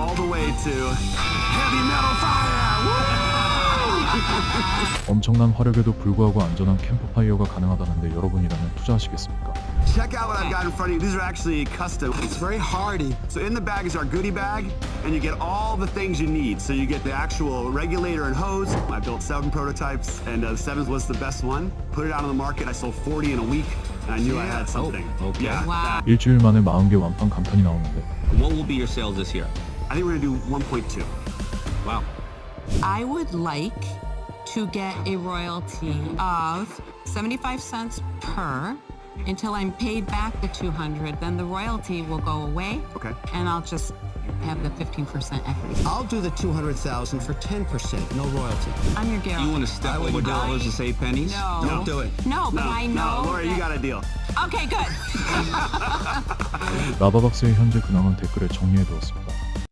all the way to heavy metal fire. Woo! 엄청난 화력에도 불구하고 안전한 캠프파이어가 가능하다는데 여러분이라면 투자하시겠습니까? Check out what I've got in front of you. These are actually custom. It's very hardy. So in the bag is our goodie bag, and you get all the things you need. So you get the actual regulator and hose. I built 7 prototypes, and the 7th was the best one. Put it out on the market. I sold 40 in a week, and I knew I had something. okay. Yeah. Wow. 일주일 만에 40개 완판 간판이 나오는데 What will be your sales this year? I think we're gonna do 1.2. Wow. I would like to get a royalty of 75 cents per until I'm paid back the 200. Then the royalty will go away. Okay. And I'll just have the 15% equity. I'll do the 200,000 for 10%, no royalty. I'm your Gary. You want to step I over wouldn't do it. dollars to save pennies? No. Don't do it. No, but I know. No, Lori, you that- got a deal. Okay, good. 라바박스의 현재 근황은 댓글에 정리해두었습니다.